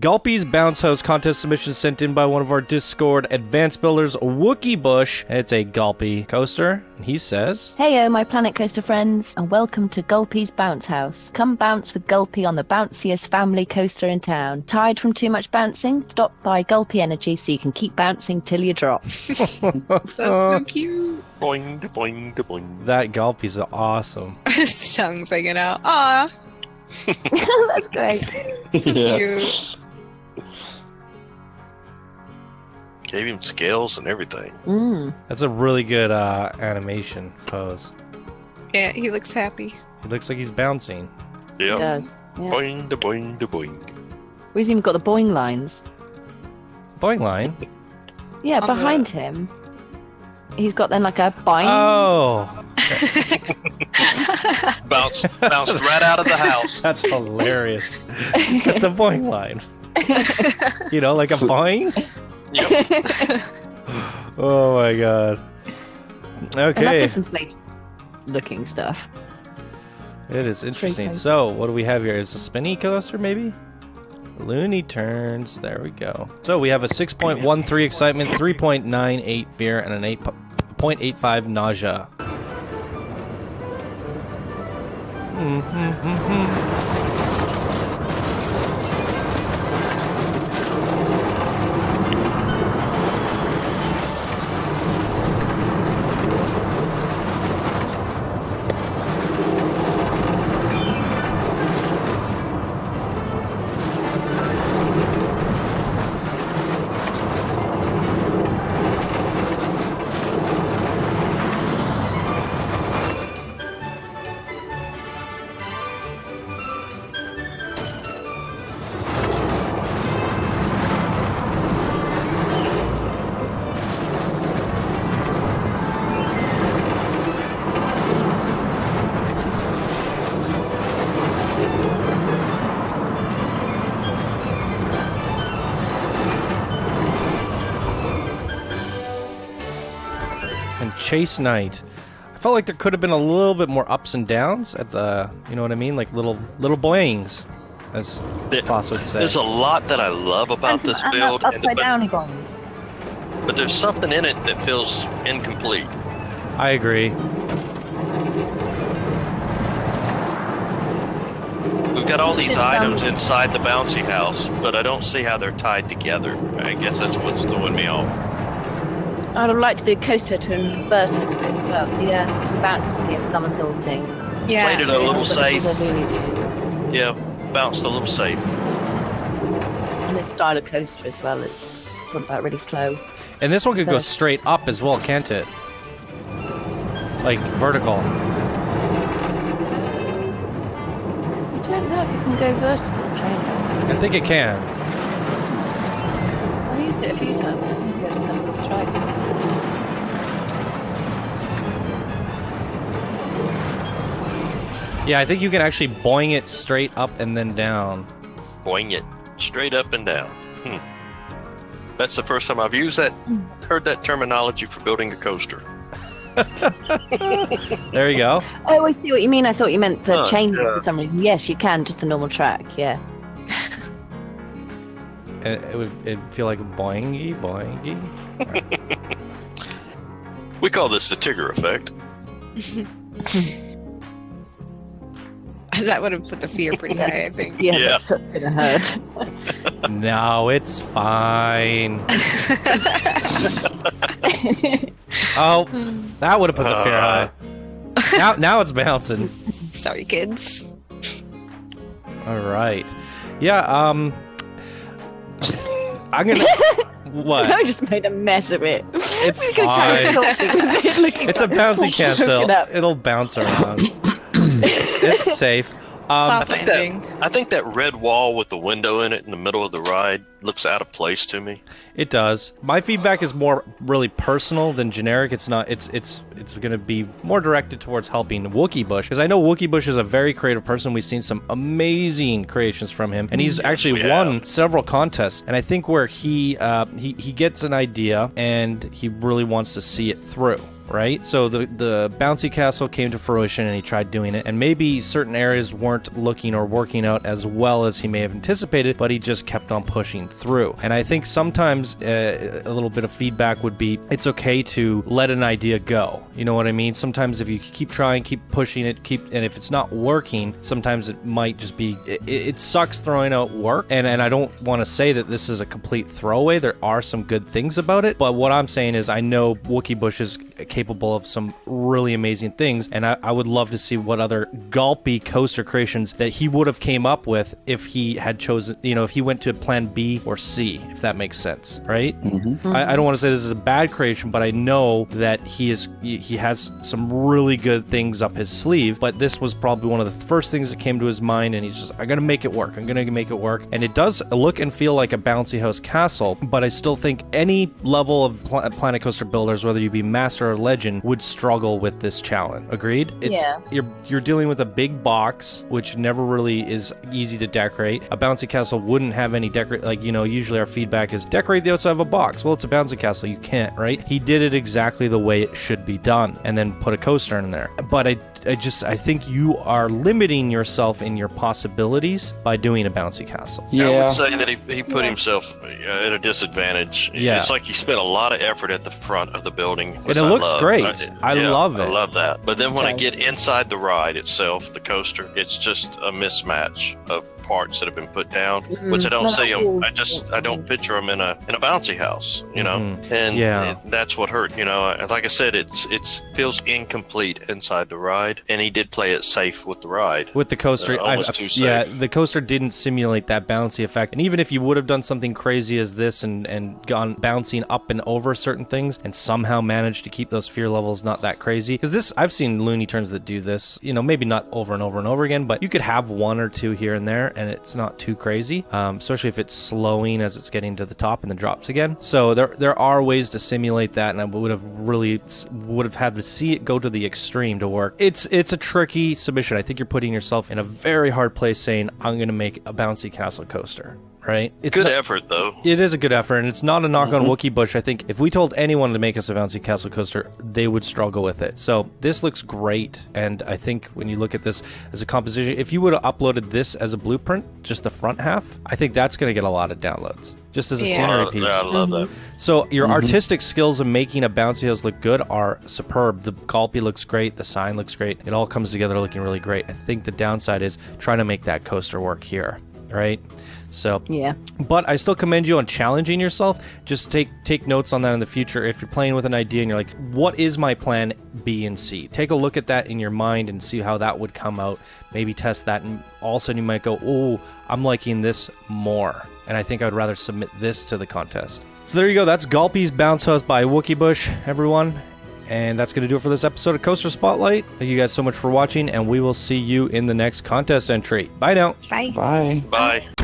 Gulpee's Bounce House contest submission sent in by one of our Discord advanced builders, WookieeBush. It's a Gulpee coaster, and he says, Heyo, my Planet Coaster friends, and welcome to Gulpee's Bounce House. Come bounce with Gulpee on the bounciest family coaster in town. Tired from too much bouncing? Stop by Gulpee Energy so you can keep bouncing till you drop. That's so cute. Boing, boing, boing. That Gulpee's awesome. His tongue's hanging out. Aw, That's great. so cute. Gave him scales and everything. That's a really good animation pose. Yeah, he looks happy. He looks like he's bouncing. It Yep. does. Yeah. Boing, da boing, da boing. He's even got the boing lines. Boing line. Yeah, Oh, behind him. He's got then like a boing. Oh, Bounced right out of the house. that's hilarious. He's got the boing line. You know, like a boing? Yep. Oh my god. I love Okay. this inflated looking stuff. It is interesting. Crazy. So, what do we have here? Is a spinny coaster, maybe? Looney turns. There we go. So, we have a 6.13 excitement, 3.98 fear, and an 8.85 nausea. And Chase Knight. I felt like there could have been a little bit more ups and downs at the, you know what I mean? Like little boings, as Foss would say. There's a lot that I love about this build, upside downy boings. but there's something in it that feels incomplete. I agree. We've got all these items inside the bouncy house, but I don't see how they're tied together. I guess that's what's throwing me off. I'd have liked the coaster to invert it a bit as well. So yeah, bounce with the somersaulting. Yeah. Played it a little But safe. the Looney Tunes. Yeah, bounced a little safe. And this style of coaster as well, it's what about really slow. And this one could go First. straight up as well, can't it? Like vertical. I don't know if you can go vertical train. I think it can. I've used it a few times. I think I just haven't tried. Yeah, I think you can actually boing it straight up and then down. Boing it straight up and down. That's the first time I've used that, heard that terminology for building a coaster. There you go. Oh, I see what you mean. I thought you meant the Oh, chain yeah. for some reason. Yes, you can, just a normal track, yeah. It'd feel like boingy, boingy. We call this the Tigger effect. That would have put the fear pretty high, I think. Yeah, Yeah. that's gonna hurt. No, it's fine. Oh, that would have put the fear high. Now it's bouncing. Sorry, kids. All right. Yeah. I'm gonna. What? I just made a mess of it. It's Because I fine. was talking with it, looking It's a like- bouncy castle. Look it up. It'll bounce around. It's safe. Soft think landing. I think that red wall with the window in it in the middle of the ride looks out of place to me. It does. My feedback is more really personal than generic. It's not. It's going to be more directed towards helping WookieeBush, because I know WookieeBush is a very creative person. We've seen some amazing creations from him, and he's actually we won have. several contests. And I think where he gets an idea and he really wants to see it through. right? So the bouncy castle came to fruition and he tried doing it, and maybe certain areas weren't looking or working out as well as he may have anticipated, but he just kept on pushing through. And I think sometimes a little bit of feedback would be, it's okay to let an idea go. You know what I mean? Sometimes if you keep trying, keep pushing it, and if it's not working, sometimes it might just be, it sucks throwing out work. And I don't want to say that this is a complete throwaway. There are some good things about it, but what I'm saying is I know WookieeBush is capable of some really amazing things, and I would love to see what other Gulpee coaster creations that he would have came up with if he had chosen, if he went to plan B or C, if that makes sense, right? I don't want to say this is a bad creation, but I know that he has some really good things up his sleeve, but this was probably one of the first things that came to his mind, and he's just, I'm gonna make it work, and it does look and feel like a bouncy house castle, but I still think any level of Planet Coaster builders, whether you be master or legend, would struggle with this challenge. Agreed? You're dealing with a big box, which never really is easy to decorate. A bouncy castle wouldn't have any usually our feedback is decorate the outside of a box. Well, it's a bouncy castle, you can't, right? He did it exactly the way it should be done, and then put a coaster in there. But I think you are limiting yourself in your possibilities by doing a bouncy castle. Yeah. I would say that he put himself at a disadvantage. Yeah. It's like he spent a lot of effort at the front of the building. And it looks great. I love it. I love that. But then when I get inside the ride itself, the coaster, it's just a mismatch of parts that have been put down, which I don't see them. I don't picture them in a bouncy house, and that's what hurt. Like I said, it feels incomplete inside the ride, and he did play it safe with the ride. With the coaster, almost too safe. Yeah, the coaster didn't simulate that bouncy effect, and even if you would have done something crazy as this and gone bouncing up and over certain things, and somehow managed to keep those fear levels not that crazy, because this, I've seen Looney Turns that do this, maybe not over and over and over again, but you could have one or two here and there, and it's not too crazy, especially if it's slowing as it's getting to the top and then drops again. So there are ways to simulate that, and I would have had to see it go to the extreme to work. It's a tricky submission. I think you're putting yourself in a very hard place saying, I'm going to make a bouncy castle coaster. Right? It's good effort, though. It is a good effort, and it's not a knock on WookieeBush. I think if we told anyone to make us a bouncy castle coaster, they would struggle with it. So this looks great, and I think when you look at this as a composition, if you would have uploaded this as a blueprint, just the front half, I think that's going to get a lot of downloads. Just as a scenery piece. Yeah, I love that. So your artistic skills of making a bouncy house look good are superb. The Gulpee looks great. The sign looks great. It all comes together looking really great. I think the downside is trying to make that coaster work here. Right? So yeah, but I still commend you on challenging yourself. Just take notes on that in the future. If you're playing with an idea and you're like, what is my plan B and C? Take a look at that in your mind and see how that would come out. Maybe test that, and all of a sudden you might go, oh, I'm liking this more, and I think I'd rather submit this to the contest. So there you go. That's Gulpee's Bounce House by WookieeBush, everyone. And that's going to do it for this episode of Coaster Spotlight. Thank you guys so much for watching, and we will see you in the next contest entry. Bye now. Bye. Bye. Bye.